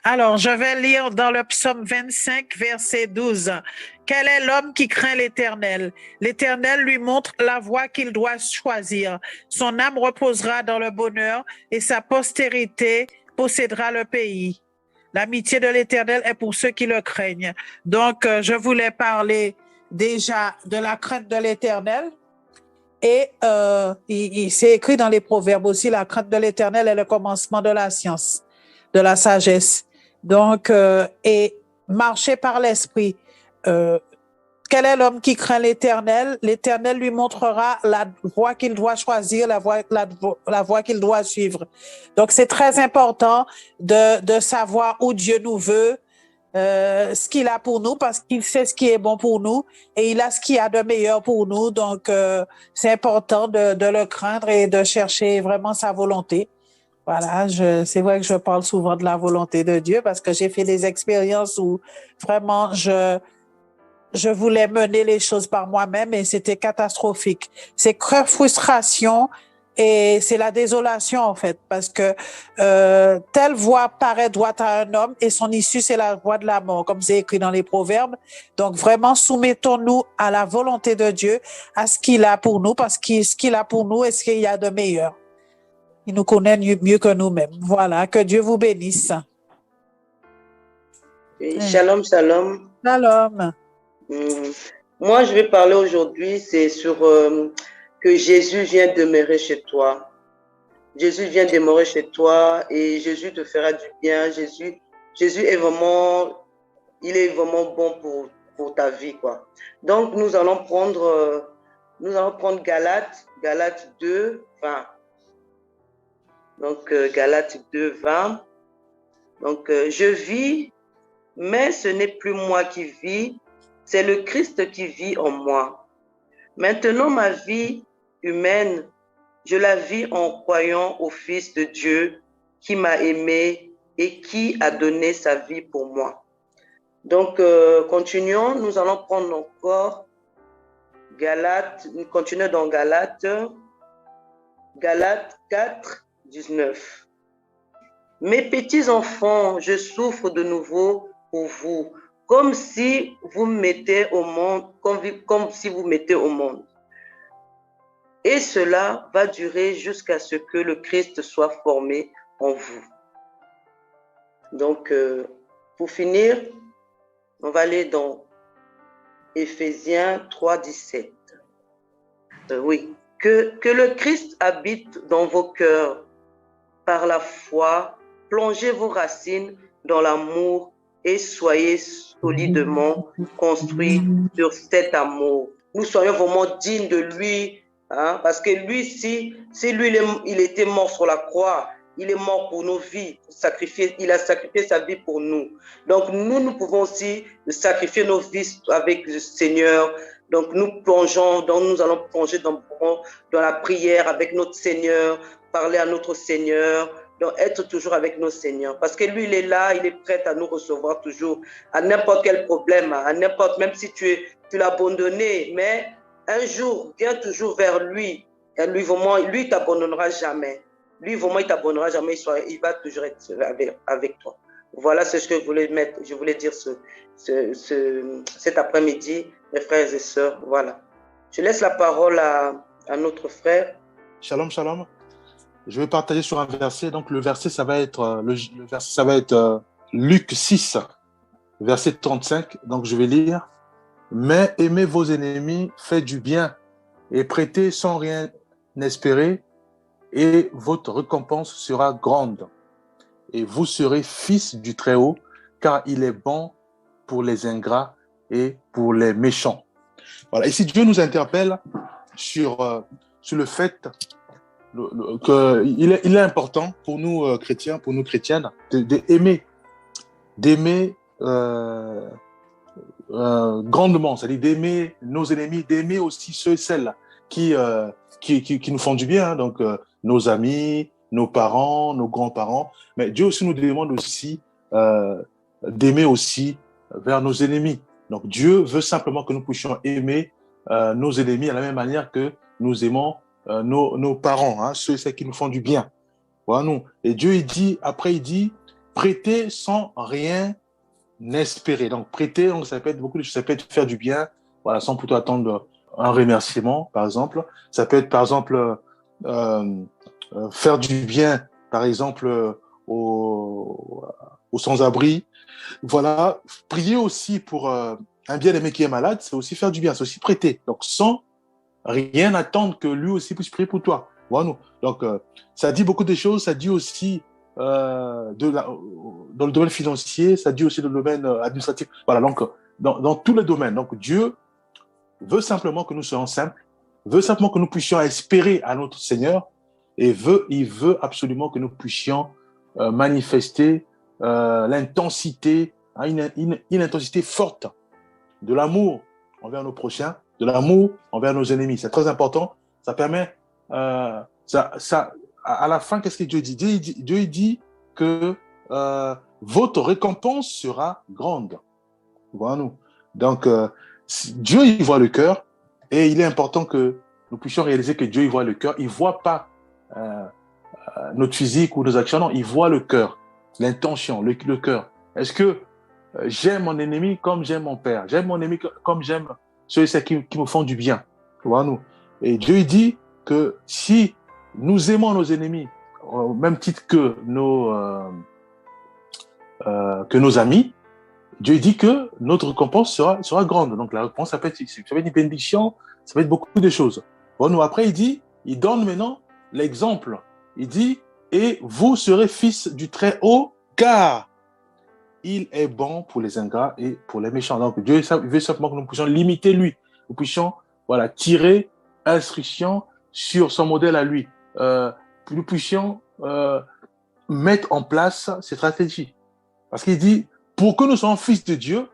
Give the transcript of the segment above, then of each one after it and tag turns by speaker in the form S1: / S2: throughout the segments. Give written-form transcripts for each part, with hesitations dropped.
S1: Alors, je vais lire dans le psaume 25, verset 12. Quel est l'homme qui craint l'Éternel? L'Éternel lui montre la voie qu'il doit choisir. Son âme reposera dans le bonheur et sa postérité possédera le pays. L'amitié de l'Éternel est pour ceux qui le craignent. Donc, je voulais parler déjà de la crainte de l'Éternel. Et c'est écrit dans les Proverbes aussi, la crainte de l'Éternel est le commencement de la science, de la sagesse. Donc, et marcher par l'esprit. Euh, Quel est l'homme qui craint l'Éternel? L'Éternel lui montrera la voie qu'il doit choisir, la voie qu'il doit suivre. Donc, c'est très important de savoir où Dieu nous veut, ce qu'il a pour nous, parce qu'il sait ce qui est bon pour nous et il a ce qu'il y a de meilleur pour nous. Donc, c'est important de le craindre et de chercher vraiment sa volonté. Voilà, c'est vrai que je parle souvent de la volonté de Dieu parce que j'ai fait des expériences où vraiment je voulais mener les choses par moi-même et c'était catastrophique. C'est que frustration et c'est la désolation en fait parce que telle voie paraît droite à un homme et son issue c'est la voie de la mort comme c'est écrit dans les Proverbes. Donc vraiment soumettons-nous à la volonté de Dieu, à ce qu'il a pour nous parce que ce qu'il a pour nous est ce qu'il y a de meilleur. Il nous connaît mieux que nous-mêmes. Voilà, que Dieu vous bénisse.
S2: Shalom, shalom.
S1: Shalom.
S2: Moi, je vais parler aujourd'hui, c'est sur que Jésus vient demeurer chez toi. Jésus vient demeurer chez toi et Jésus te fera du bien. Jésus est vraiment, il est vraiment bon pour ta vie, quoi. Donc, nous allons prendre Galates 2, 20. Donc, Galates 2, 20. Donc, je vis, mais ce n'est plus moi qui vis, c'est le Christ qui vit en moi. Maintenant, ma vie humaine, je la vis en croyant au Fils de Dieu qui m'a aimé et qui a donné sa vie pour moi. Donc, continuons. Nous allons prendre encore Galates, nous continuons dans Galates 4, 19. Mes petits enfants, je souffre de nouveau pour vous, comme si vous mettez au monde, comme si vous mettez au monde. Et cela va durer jusqu'à ce que le Christ soit formé en vous. Donc, pour finir, on va aller dans Éphésiens 3, 17. Oui. Que le Christ habite dans vos cœurs par la foi, plongez vos racines dans l'amour et soyez solidement construits sur cet amour. Nous soyons vraiment dignes de lui, hein, parce que lui, si lui, il était mort sur la croix, il est mort pour nos vies, il a sacrifié sa vie pour nous. Donc, nous pouvons aussi sacrifier nos vies avec le Seigneur. Donc, nous allons plonger dans la prière avec notre Seigneur, parler à notre Seigneur, donc être toujours avec nos Seigneurs. Parce que lui, il est là, il est prêt à nous recevoir toujours, à n'importe quel problème, même si tu l'as abandonné, mais un jour, viens toujours vers lui. Et lui, vraiment, lui, il ne t'abandonnera jamais. Lui, vraiment, il ne t'abandonnera jamais, il va toujours être avec toi. Voilà ce que je voulais dire cet après-midi, mes frères et sœurs. Voilà. Je laisse la parole à notre frère.
S3: Shalom, shalom. Je vais partager sur un verset. Donc, le verset, ça va être Luc 6, verset 35. Donc, je vais lire. Mais aimez vos ennemis, faites du bien et prêtez sans rien espérer, et votre récompense sera grande. Et vous serez fils du Très-Haut, car il est bon pour les ingrats et pour les méchants. Voilà. Ici, Dieu nous interpelle sur le fait qu'il est important pour nous chrétiens, pour nous chrétiennes, d'aimer grandement, c'est-à-dire d'aimer nos ennemis, d'aimer aussi ceux et celles qui nous font du bien, hein, donc nos amis, nos parents, nos grands-parents. Mais Dieu aussi nous demande aussi d'aimer aussi vers nos ennemis. Donc Dieu veut simplement que nous puissions aimer nos ennemis à la même manière que nous aimons nos parents, hein, ceux et celles qui nous font du bien. Voilà, nous. Et Dieu, il dit, prêter sans rien espérer. Donc, prêter, donc, ça peut être beaucoup de choses. Ça peut être faire du bien, voilà, sans plutôt attendre un remerciement, par exemple. Ça peut être, par exemple, faire du bien, par exemple, aux sans-abri. Voilà. Prier aussi pour un bien-aimé qui est malade, c'est aussi faire du bien, c'est aussi prêter. Donc, sans rien attendre que lui aussi puisse prier pour toi. Voilà. Donc, ça dit beaucoup de choses. Ça dit aussi dans le domaine financier, ça dit aussi dans le domaine administratif. Voilà, donc dans tous les domaines. Donc Dieu veut simplement que nous soyons simples, veut simplement que nous puissions espérer à notre Seigneur et il veut absolument que nous puissions manifester l'intensité, une intensité forte de l'amour envers nos prochains, de l'amour envers nos ennemis. C'est très important. Ça permet, à la fin, qu'est-ce que Dieu dit? Dieu dit que votre récompense sera grande. Voilà. Donc, Dieu, il voit le cœur et il est important que nous puissions réaliser que Dieu, il voit le cœur. Il ne voit pas notre physique ou nos actions. Non, il voit le cœur, l'intention, le cœur. Est-ce que j'aime mon ennemi comme j'aime mon père? J'aime mon ennemi comme j'aime ceux qui me font du bien. Voilà. Et Dieu, il dit que si nous aimons nos ennemis au même titre que nos amis, Dieu dit que notre récompense sera grande. Donc la récompense, ça peut être une bénédiction, ça peut être beaucoup de choses. Bon, après, il donne maintenant l'exemple. Il dit, et vous serez fils du Très-Haut, car il est bon pour les ingrats et pour les méchants. Donc Dieu veut simplement que nous puissions l'imiter lui. Nous puissions tirer instruction sur son modèle à lui. Que nous puissions mettre en place ces stratégies. Parce qu'il dit, pour que nous soyons fils de Dieu,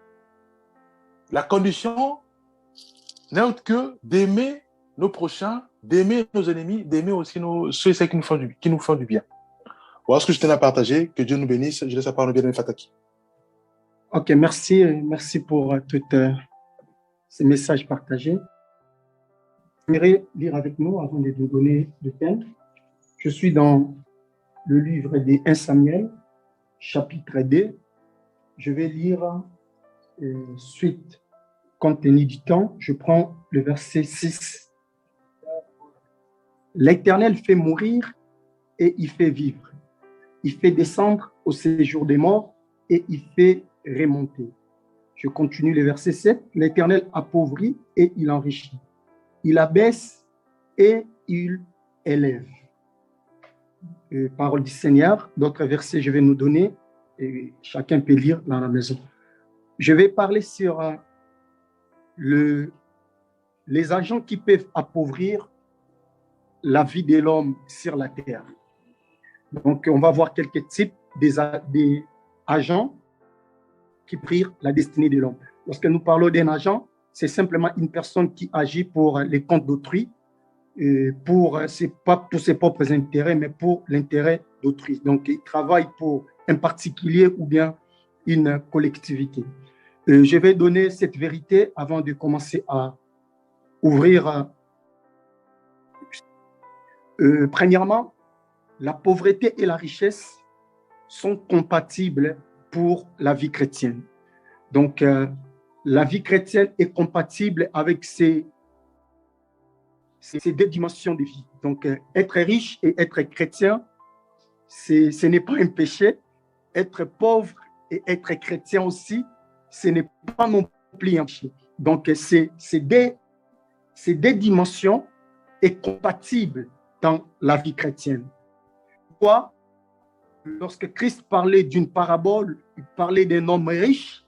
S3: la condition n'est autre que d'aimer nos prochains, d'aimer nos ennemis, d'aimer aussi ceux et celles qui nous font du bien. Voilà ce que je tenais à partager. Que Dieu nous bénisse. Je laisse la parole au bien-aimé Fataki.
S4: Ok, merci. Merci pour tous ces messages partagés. J'aimerais lire avec nous avant de vous donner le thème. Je suis dans le livre des 1 Samuel, chapitre 2. Je vais lire suite, compte tenu du temps. Je prends le verset 6. L'Éternel fait mourir et il fait vivre. Il fait descendre au séjour des morts et il fait remonter. Je continue le verset 7. L'Éternel appauvrit et il enrichit. Il abaisse et il élève. Parole du Seigneur. D'autres versets, je vais nous donner et chacun peut lire dans la maison. Je vais parler sur les agents qui peuvent appauvrir la vie de l'homme sur la terre. Donc, on va voir quelques types des agents qui prient la destinée de l'homme. Lorsque nous parlons d'un agent, c'est simplement une personne qui agit pour les comptes d'autrui, pas pour ses propres intérêts, mais pour l'intérêt d'autrui. Donc, il travaille pour un particulier ou bien une collectivité. Je vais donner cette vérité avant de commencer à ouvrir. Premièrement, la pauvreté et la richesse sont compatibles pour la vie chrétienne. Donc, la vie chrétienne est compatible avec ces deux dimensions de vie. Donc, être riche et être chrétien, ce n'est pas un péché. Être pauvre et être chrétien aussi, ce n'est pas non plus un péché. Donc, ces deux dimensions sont compatibles dans la vie chrétienne. Pourquoi? Lorsque Christ parlait d'une parabole, il parlait d'un homme riche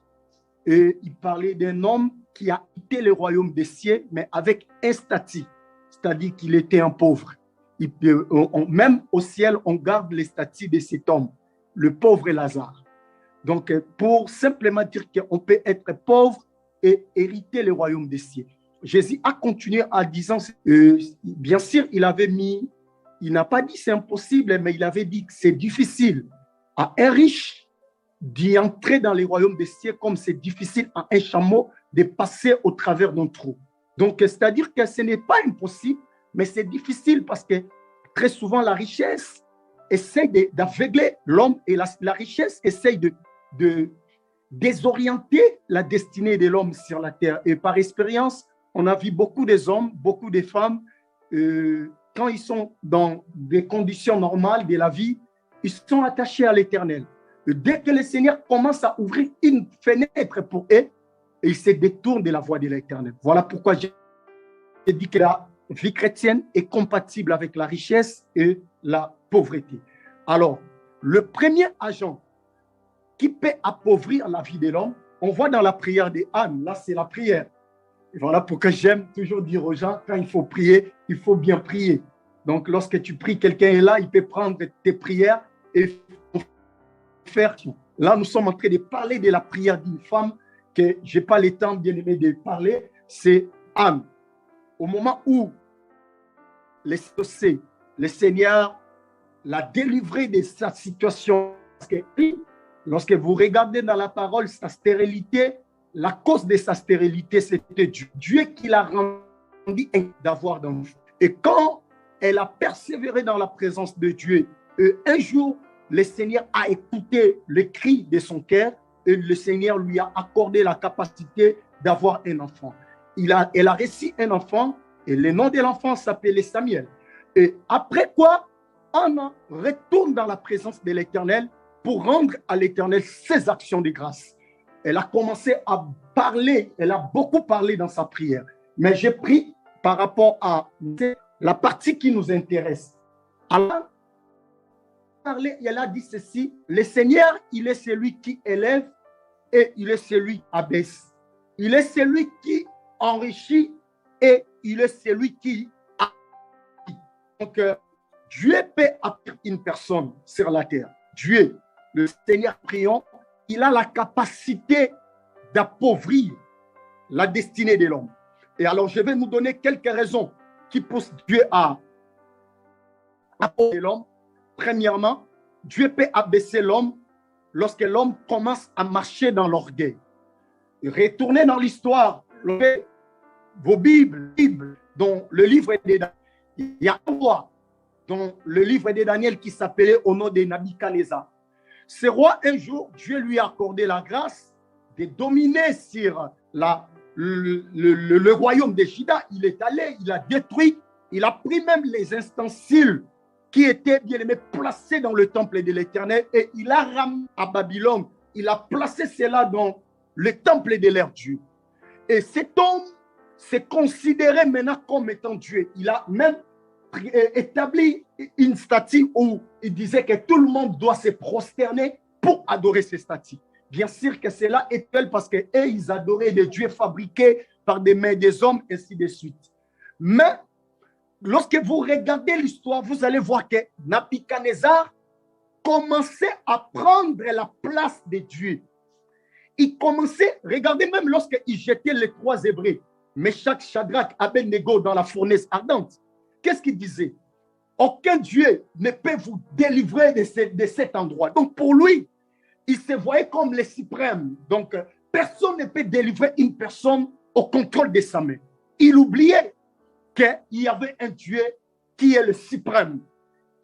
S4: et il parlait d'un homme qui a quitté le royaume des cieux, mais avec un statut, c'est-à-dire qu'il était un pauvre. Même au ciel, on garde le statut de cet homme, le pauvre Lazare. Donc, pour simplement dire qu'on peut être pauvre et hériter le royaume des cieux. Jésus a continué en disant, bien sûr, il n'a pas dit c'est impossible, mais il avait dit que c'est difficile à un riche d'y entrer dans les royaumes des cieux comme c'est difficile à un chameau de passer au travers d'un trou. Donc, c'est-à-dire que ce n'est pas impossible, mais c'est difficile parce que très souvent la richesse essaie d'aveugler l'homme et la richesse essaye de désorienter la destinée de l'homme sur la terre. Et par expérience, on a vu beaucoup des hommes, beaucoup de femmes, quand ils sont dans des conditions normales de la vie, ils sont attachés à l'Éternel. Dès que le Seigneur commence à ouvrir une fenêtre pour eux, ils se détournent de la voie de l'Éternel. Voilà pourquoi j'ai dit que la vie chrétienne est compatible avec la richesse et la pauvreté. Alors, le premier agent qui peut appauvrir la vie de l'homme, on voit dans la prière de Anne, là c'est la prière. Et voilà pourquoi j'aime toujours dire aux gens, quand il faut prier, il faut bien prier. Donc, lorsque tu pries, quelqu'un est là, il peut prendre tes prières et faire. Là, nous sommes en train de parler de la prière d'une femme que je n'ai pas le temps, bien aimé, de parler, c'est Anne. Au moment où le Seigneur l'a délivré de sa situation, lorsque vous regardez dans la parole sa stérilité, la cause de sa stérilité, c'était Dieu. Dieu qui l'a rendu d'avoir d'enfants. Et quand elle a persévéré dans la présence de Dieu, un jour, le Seigneur a écouté le cri de son cœur et le Seigneur lui a accordé la capacité d'avoir un enfant. Elle a reçu un enfant et le nom de l'enfant s'appelait Samuel. Et après quoi, Anna retourne dans la présence de l'Éternel pour rendre à l'Éternel ses actions de grâce. Elle a commencé à parler, elle a beaucoup parlé dans sa prière. Mais j'ai pris par rapport à la partie qui nous intéresse. Allah elle a dit ceci, le Seigneur, il est celui qui élève et il est celui qui abaisse. Il est celui qui enrichit et il est celui qui a. Donc, Dieu peut appeler une personne sur la terre. Dieu, le Seigneur, prions, il a la capacité d'appauvrir la destinée de l'homme. Et alors, je vais nous donner quelques raisons qui poussent Dieu à appauvrir l'homme. Premièrement, Dieu peut abaisser l'homme lorsque l'homme commence à marcher dans l'orgueil. Retournez dans l'histoire, vos Bibles, dont le livre de Daniel, il y a un roi dans le livre de Daniel qui s'appelait au nom de Nabuchodonosor. Ce roi, un jour, Dieu lui a accordé la grâce de dominer sur le royaume de Juda. Il est allé, il a détruit, il a pris même les ustensiles qui étaient bien aimés placés dans le temple de l'Éternel et il a ramené à Babylone. Il a placé cela dans le temple de leur Dieu. Et cet homme s'est considéré maintenant comme étant Dieu. Il a même établi une statue où il disait que tout le monde doit se prosterner pour adorer ces statues. Bien sûr que cela est tel parce qu'ils adoraient des dieux fabriqués par des mains des hommes, ainsi de suite. Mais lorsque vous regardez l'histoire, vous allez voir que Nabuchodonosor commençait à prendre la place de Dieu. Il commençait, regardez même lorsqu'il jetait les trois Hébreux, Meshach, Shadrach, Abednego dans la fournaise ardente. Qu'est-ce qu'il disait? Aucun Dieu ne peut vous délivrer de cet endroit. Donc pour lui, il se voyait comme le suprême. Donc personne ne peut délivrer une personne au contrôle de sa main. Il oubliait qu'il y avait un Dieu qui est le suprême.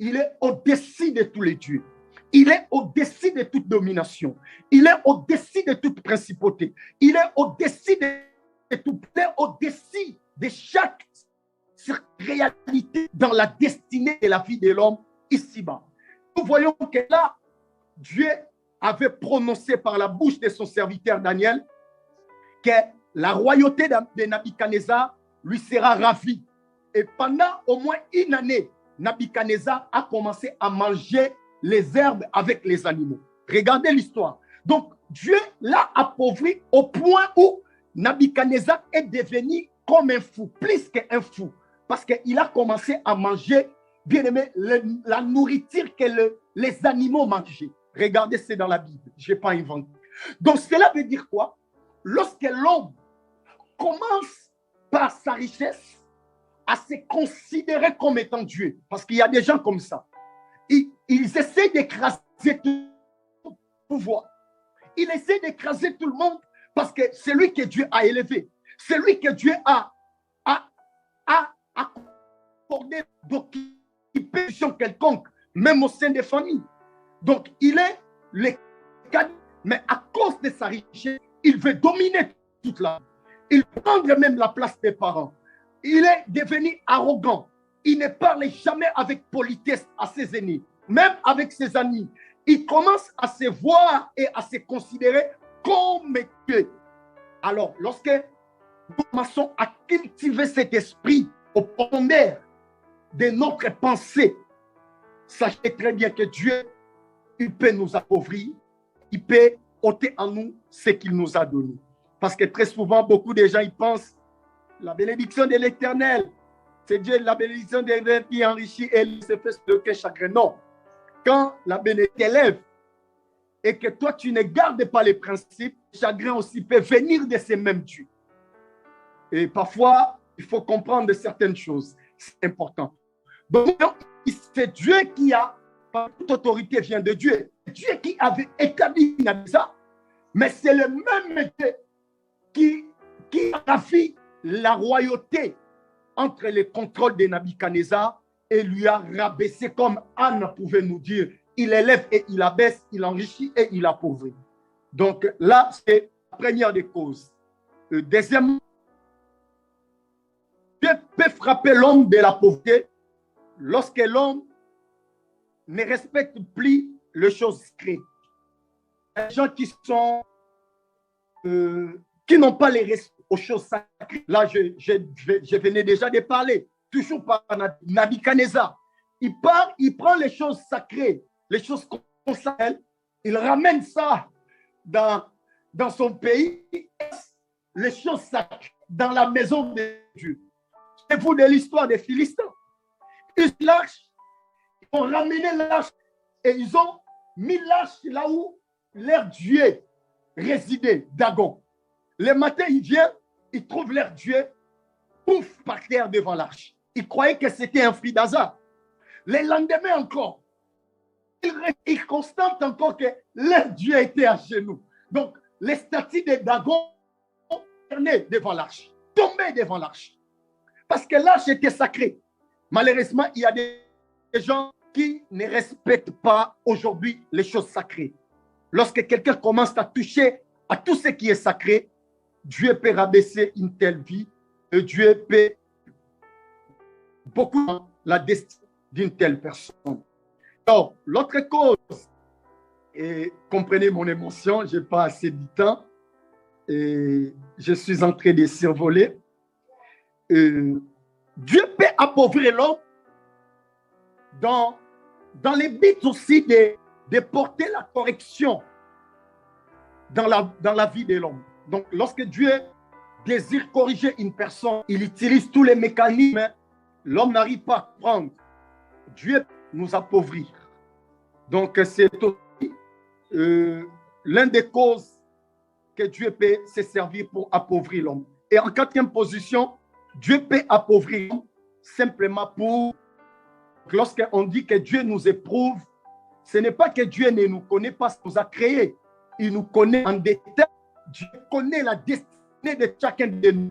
S4: Il est au-dessus de tous les dieux. Il est au-dessus de toute domination. Il est au-dessus de toute principauté. Il est au-dessus de tout. Il est au-dessus de chaque réalité dans la destinée de la vie de l'homme ici-bas. Nous voyons que là, Dieu avait prononcé par la bouche de son serviteur Daniel que la royauté de Nabuchodonosor lui sera ravie. Et pendant au moins une année, Nabuchodonosor a commencé à manger les herbes avec les animaux. Regardez l'histoire. Donc, Dieu l'a appauvri au point où Nabuchodonosor est devenu comme un fou, plus qu'un fou, parce qu'il a commencé à manger, bien aimé, la nourriture que les animaux mangeaient. Regardez, c'est dans la Bible, je n'ai pas inventé. Donc, cela veut dire quoi? Lorsque l'homme commence par sa richesse à se considérer comme étant Dieu, parce qu'il y a des gens comme ça, ils essaient d'écraser tout le pouvoir. Ils essaient d'écraser tout le monde parce que celui que Dieu a élevé, celui que Dieu a accordé d'occuper une position quelconque même au sein des familles. Donc, il est le cadet, mais à cause de sa richesse, il veut dominer toute la vie. Il veut prendre même la place des parents. Il est devenu arrogant. Il ne parle jamais avec politesse à ses aînés, même avec ses amis. Il commence à se voir et à se considérer comme Dieu. Alors, lorsque nous commençons à cultiver cet esprit au profondeur de notre pensée, sachez très bien que Dieu, il peut nous appauvrir, il peut ôter en nous ce qu'il nous a donné. Parce que très souvent, beaucoup de gens ils pensent la bénédiction de l'Éternel, c'est Dieu, la bénédiction de l'Éternel qui enrichit et il se fait le cœur chagrin. Non. Quand la bénédiction t'élève et que toi, tu ne gardes pas les principes, le chagrin aussi peut venir de ces mêmes dieux. Et parfois, il faut comprendre certaines choses. C'est important. Donc, c'est Dieu qui a, toute autorité vient de Dieu. Dieu qui avait établi ça, mais c'est le même Dieu qui a fait la royauté entre le contrôle de Nabuchodonosor et lui a rabaissé, comme Anne pouvait nous dire. Il élève et il abaisse, il enrichit et il appauvrit. Donc là, c'est la première des causes. Deuxièmement, Dieu peut frapper l'homme de la pauvreté lorsque l'homme ne respecte plus les choses sacrées. Les gens qui n'ont pas les respect aux choses sacrées. Là, je venais déjà de parler, toujours par Nabuchodonosor. Il prend les choses sacrées, les choses consacrées, il ramène ça dans son pays, les choses sacrées, dans la maison de Dieu. C'est vous de l'histoire des Philistins. Ils ont ramené l'arche et ils ont mis l'arche là où leur Dieu résidait, Dagon. Le matin, il vient, il trouve leur Dieu, pouf, par terre devant l'arche. Il croyait que c'était un fruit d'hasard. Le lendemain encore, il constate encore que leur Dieu était à genoux. Donc, les statues de Dagon tournaient devant l'arche, tombaient devant l'arche. Parce que l'arche était sacrée. Malheureusement, il y a des gens qui ne respectent pas aujourd'hui les choses sacrées. Lorsque quelqu'un commence à toucher à tout ce qui est sacré, Dieu peut rabaisser une telle vie et Dieu peut beaucoup la destinée d'une telle personne. Alors, l'autre cause, et comprenez mon émotion, je n'ai pas assez de temps et je suis en train de survoler. Dieu peut appauvrir l'homme dans les buts aussi de porter la correction dans la vie de l'homme. Donc, lorsque Dieu désire corriger une personne, il utilise tous les mécanismes. L'homme n'arrive pas à prendre. Dieu peut nous appauvrir. Donc, c'est aussi l'une des causes que Dieu peut se servir pour appauvrir l'homme. Et en quatrième position, Dieu peut appauvrir l'homme simplement pour... Lorsqu'on dit que Dieu nous éprouve, ce n'est pas que Dieu ne nous connaît pas, il nous a créés. Il nous connaît en détail. Dieu connaît la destinée de chacun de nous.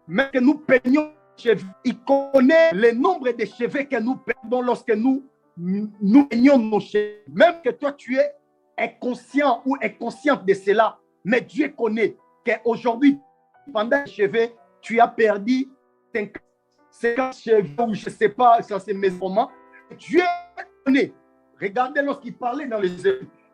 S4: Même que nous peignons les cheveux, il connaît le nombre de cheveux que nous perdons lorsque nous peignons nos cheveux. Même que toi, tu es inconscient ou inconsciente de cela, mais Dieu connaît qu'aujourd'hui, pendant les cheveux, tu as perdu 50 cheveux ou je ne sais pas, ça c'est mes moments. Dieu connaît. Regardez lorsqu'il parlait dans les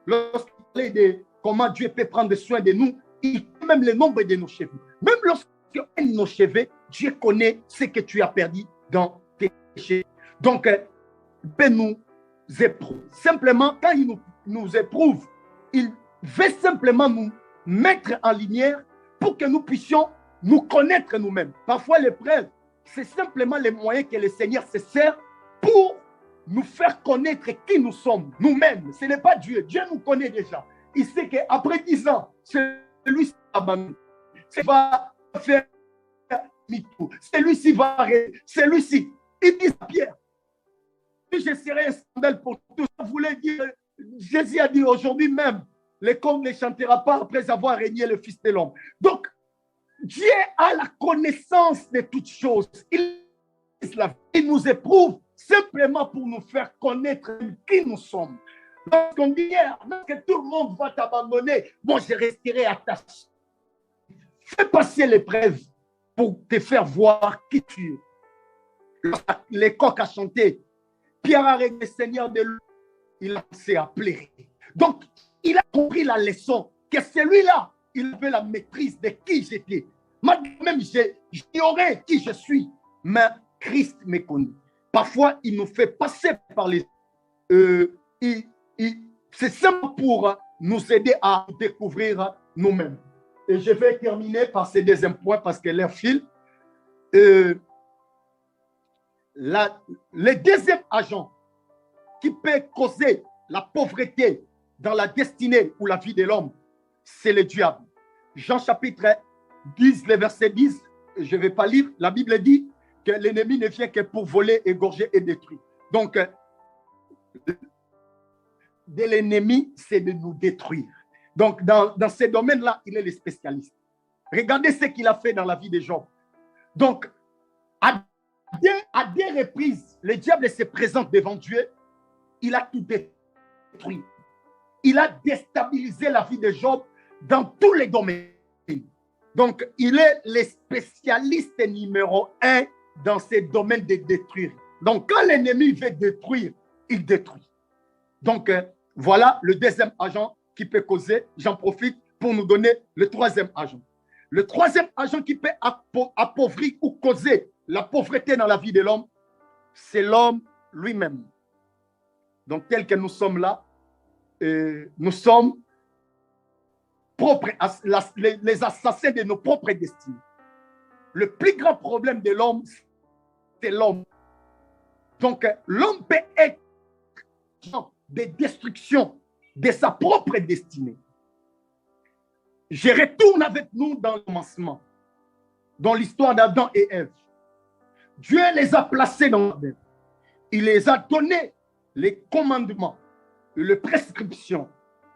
S4: lorsqu'il parlait de comment Dieu peut prendre soin de nous, il connaît même le nombre de nos cheveux. Même lorsqu'on aime nos cheveux, Dieu connaît ce que tu as perdu dans tes cheveux. Donc, il peut nous éprouver. Simplement, quand il nous éprouve, il veut simplement nous mettre en lumière pour que nous puissions nous connaître nous-mêmes. Parfois, l'épreuve, c'est simplement les moyens que le Seigneur se sert pour nous faire connaître qui nous sommes, nous-mêmes. Ce n'est pas Dieu. Dieu nous connaît déjà. Il sait qu'après 10 ans, celui-ci va abandonner. Va faire MeToo. Celui-ci va arrêter. Celui-ci. Il dit à Pierre, je serai un scandale pour tous. Vous voulez dire, Jésus a dit aujourd'hui même, le corps ne chantera pas après avoir régné le Fils de l'homme. Donc, Dieu a la connaissance de toutes choses. Il nous éprouve simplement pour nous faire connaître qui nous sommes. Lorsqu'on dit hier, lorsque tout le monde va t'abandonner, bon, je resterai attaché. Fais passer l'épreuve pour te faire voir qui tu es. Les coqs a chanté, Pierre a réglé Seigneur de l'eau, il a commencé à pleurer. Donc, il a compris la leçon, que celui-là, il avait la maîtrise de qui j'étais. Moi-même, j'ignorais qui je suis, mais Christ me connaît. Parfois, il nous fait passer par les... c'est simplement pour nous aider à découvrir nous-mêmes. Et je vais terminer par ce deuxième point parce que l'air file. Le deuxième agent qui peut causer la pauvreté dans la destinée ou la vie de l'homme, c'est le diable. Jean chapitre 10, le verset 10, je ne vais pas lire, la Bible dit que l'ennemi ne vient que pour voler, égorger et détruire. Donc, de l'ennemi, c'est de nous détruire. Donc, dans ces domaines-là, il est le spécialiste. Regardez ce qu'il a fait dans la vie de Job. Donc, à deux reprises, le diable se présente devant Dieu. Il a tout détruit. Il a déstabilisé la vie de Job dans tous les domaines. Donc, il est le spécialiste numéro 1 dans ces domaines de détruire. Donc, quand l'ennemi veut détruire, il détruit. Donc, voilà le deuxième agent qui peut causer. J'en profite pour nous donner le troisième agent. Le troisième agent qui peut appauvrir ou causer la pauvreté dans la vie de l'homme, c'est l'homme lui-même. Donc, tel que nous sommes là, nous sommes propres, les assassins de nos propres destinées. Le plus grand problème de l'homme, c'est l'homme. Donc, l'homme peut être de destruction de sa propre destinée. Je retourne avec nous dans le commencement, dans l'histoire d'Adam et Ève. Dieu les a placés dans la Bible. Il les a donné les commandements, les prescriptions.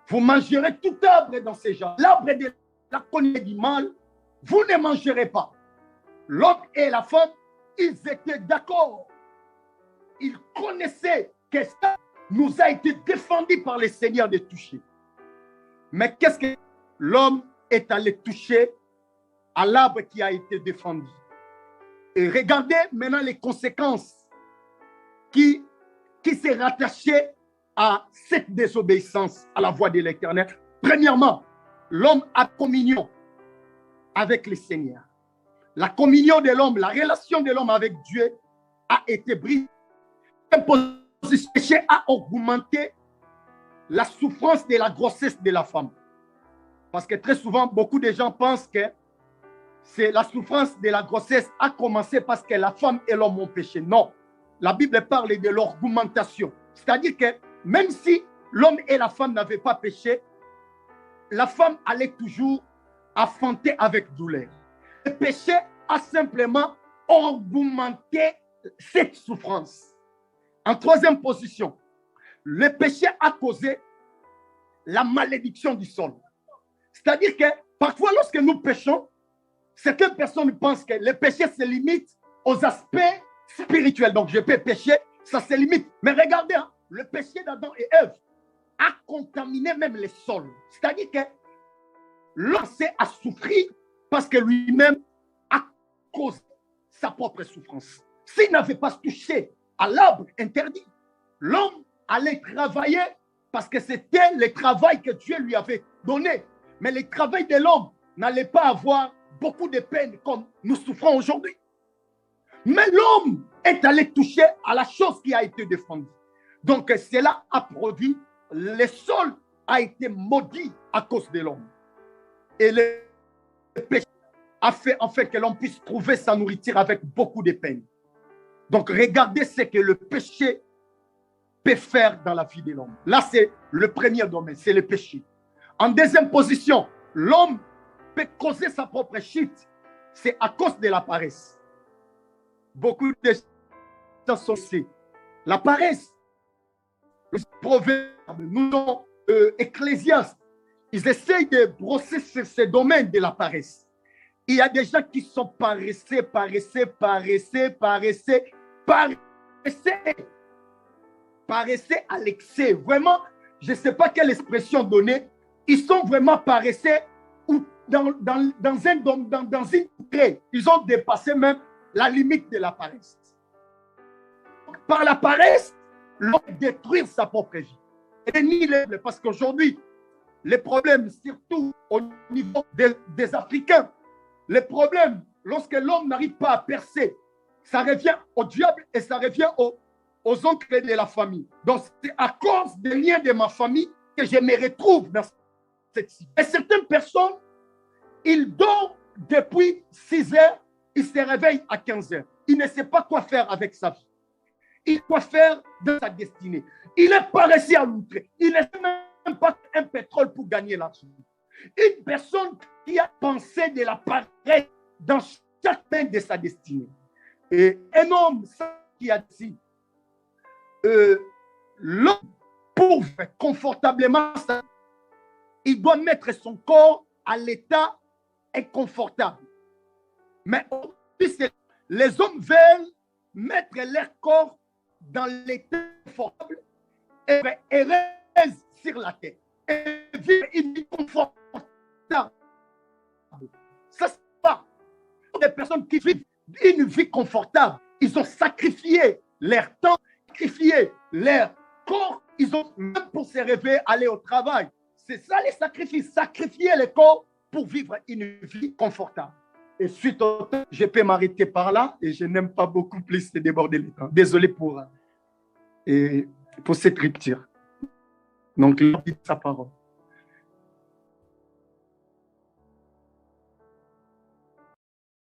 S4: Vous mangerez tout arbre dans ces gens. L'arbre de la connaissance du mal, vous ne mangerez pas. L'homme et la femme, ils étaient d'accord. Ils connaissaient que ça nous a été défendu par le Seigneur de toucher. Mais qu'est-ce que l'homme est allé toucher à l'arbre qui a été défendu? Et regardez maintenant les conséquences qui s'est rattaché à cette désobéissance à la voix de l'Éternel. Premièrement, l'homme a communion avec le Seigneur. La communion de l'homme, la relation de l'homme avec Dieu a été brisée. Le péché a augmenté la souffrance de la grossesse de la femme. Parce que très souvent, beaucoup de gens pensent que c'est la souffrance de la grossesse a commencé parce que la femme et l'homme ont péché. Non. La Bible parle de l'augmentation. C'est-à-dire que même si l'homme et la femme n'avaient pas péché, la femme allait toujours affronter avec douleur. Le péché a simplement augmenté cette souffrance. En troisième position, le péché a causé la malédiction du sol. C'est-à-dire que parfois lorsque nous péchons, certaines personnes pensent que le péché se limite aux aspects spirituels. Donc je peux pécher, ça se limite. Mais regardez, hein, le péché d'Adam et Ève a contaminé même les sols. C'est-à-dire que l'homme a souffert parce que lui-même a causé sa propre souffrance. S'il n'avait pas touché à l'arbre interdit, l'homme allait travailler parce que c'était le travail que Dieu lui avait donné. Mais le travail de l'homme n'allait pas avoir beaucoup de peine comme nous souffrons aujourd'hui. Mais l'homme est allé toucher à la chose qui a été défendue. Donc cela a produit, le sol a été maudit à cause de l'homme. Et le péché a fait en fait que l'homme puisse trouver sa nourriture avec beaucoup de peine. Donc regardez ce que le péché peut faire dans la vie de l'homme. Là c'est le premier domaine, c'est le péché. En deuxième position, l'homme peut causer sa propre chute. C'est à cause de la paresse. Beaucoup de gens sont ici. La paresse, le proverbe, nous sommes Ecclésiaste, ils essayent de brosser ce domaine de la paresse. Il y a des gens qui sont paresseux, paresseux à l'excès. Vraiment, je ne sais pas quelle expression donner. Ils sont vraiment paresseux ou dans une trait. Ils ont dépassé même la limite de la paresse. Par la paresse, l'on peut détruire sa propre vie. Et ni parce qu'aujourd'hui, les problèmes, surtout au niveau des Africains, les problèmes, lorsque l'homme n'arrive pas à percer, ça revient au diable et ça revient aux oncles de la famille. Donc, c'est à cause des liens de ma famille que je me retrouve dans cette situation. Et certaines personnes, ils dorment depuis 6 heures, ils se réveillent à 15 heures. Il ne sait pas quoi faire avec sa vie. Il doit faire de sa destinée. Il est paresseux à l'outré. Il ne sait même pas un pétrole pour gagner l'argent. Une personne qui a pensé de la paresse dans chaque main de sa destinée. Et un homme qui a dit, l'homme, pour vivre confortablement, il doit mettre son corps à l'état inconfortable. Mais les hommes veulent mettre leur corps dans l'état confortable et rester sur la terre et vivre une vie confortable. Ça, c'est pas des personnes qui vivent une vie confortable. Ils ont sacrifié leur temps, sacrifié leur corps. Ils ont, même pour se réveiller, aller au travail. C'est ça les sacrifices. Sacrifier le corps pour vivre une vie confortable. Et suite au temps, je peux m'arrêter par là et je n'aime pas beaucoup plus déborder le temps. Désolé pour cette rupture. Donc, il a dit sa parole.